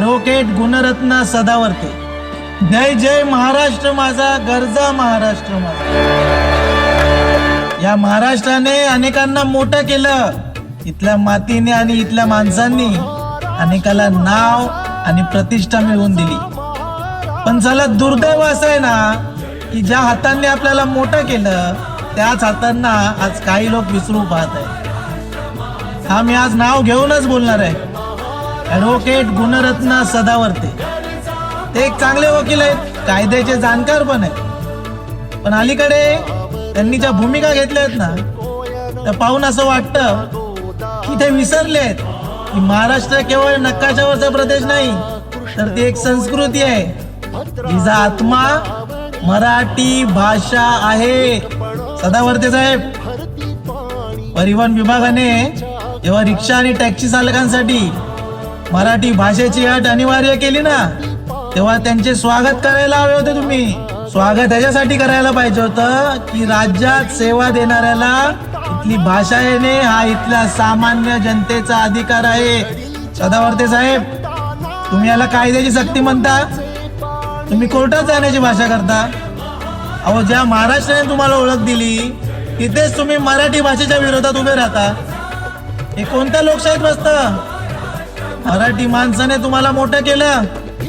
Advocate Gunratna Sadavarte. जय जय महाराष्ट्र माझा, गरजा महाराष्ट्र माझा। या महाराष्ट्राने अनेकांना मोठं केलं, इथल्या मातीने आणि इथल्या माणसांनी अनेकाला नाव आणि प्रतिष्ठा मिळवून दिली। पण चला दुर्दैव असं आहे ना की ज्या हातांनी आपल्याला मोठं केलं त्याच हातांना आज काही लोक विसरू पाहत आहेत। हा मी आज नाव घेऊनच बोलणार आहे, ॲडव्होकेट गुणरत्न सदावर्ते। ते एक चांगले वकील आहेत, कायद्याचे जाणकार पण आहेत, पण अलीकडे त्यांनी ज्या भूमिका घेतल्या आहेत ना त्या पाहून असं वाटतं की ते विसरले आहेत की महाराष्ट्र केवळ नकाशावरचा प्रदेश नाही तर ती एक संस्कृती आहे जिचा आत्मा मराठी भाषा आहे। सदावर्ते साहेब, परिवहन विभागाने जेव्हा रिक्षा आणि टॅक्सी चालकांसाठी मराठी भाषेची अट अनिवार्य केली ना तेव्हा त्यांचे स्वागत करायला हवे होते। तुम्ही स्वागत ह्याच्यासाठी करायला पाहिजे होतं की राज्यात सेवा देणाऱ्याला इथली भाषा येणे हा इथल्या सामान्य जनतेचा अधिकार आहे। सदावर्ते साहेब, तुम्ही याला कायद्याची सक्ती म्हणता, तुम्ही कोर्टात जाण्याची भाषा करता। अहो, ज्या महाराष्ट्राने तुम्हाला ओळख दिली तिथेच तुम्ही मराठी भाषेच्या विरोधात उभे राहता। हे कोणत्या लोकशाहीत बसतं? मराठी माणसाने तुम्हाला मोठं केलं,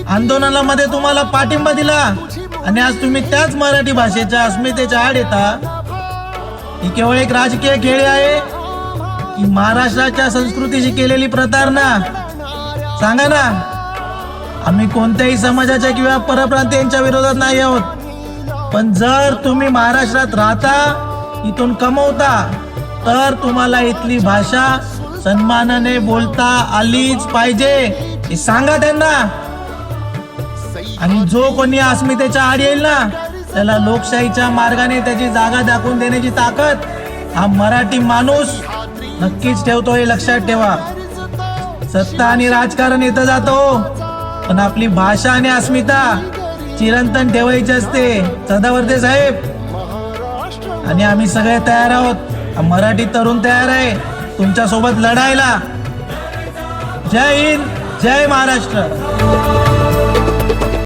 आंदोलनामध्ये तुम्हाला पाठिंबा दिला आणि आज तुम्ही त्याच मराठी भाषेच्या अस्मितेच्या आड येता। ही केवळ एक राजकीय खेळ आहे की महाराष्ट्राच्या संस्कृतीशी केलेली प्रतारणा? सांगा ना। आम्ही कोणत्याही समाजाच्या किंवा परप्रांतीयांच्या विरोधात नाही आहोत, पण जर तुम्ही महाराष्ट्रात राहता, इथून कमवता, तर तुम्हाला इथली भाषा सन्मानाने बोलता आलीच पाहिजे, हे सांगा त्यांना। आणि जो कोणी अस्मितेच्या आड येईल ना त्याला लोकशाहीच्या मार्गाने त्याची जागा दाखवून देण्याची ताकद हा मराठी माणूस नक्कीच ठेवतो, हे लक्षात ठेवा। सत्ता आणि राजकारण येतं जातो, पण आपली भाषा आणि अस्मिता चिरंतन ठेवायची असते। सदावर्ते साहेब, आणि आम्ही सगळे तयार आहोत, मराठी तरुण तयार आहे तुमच्या सोबत लढायला। जय हिंद, जय महाराष्ट्र।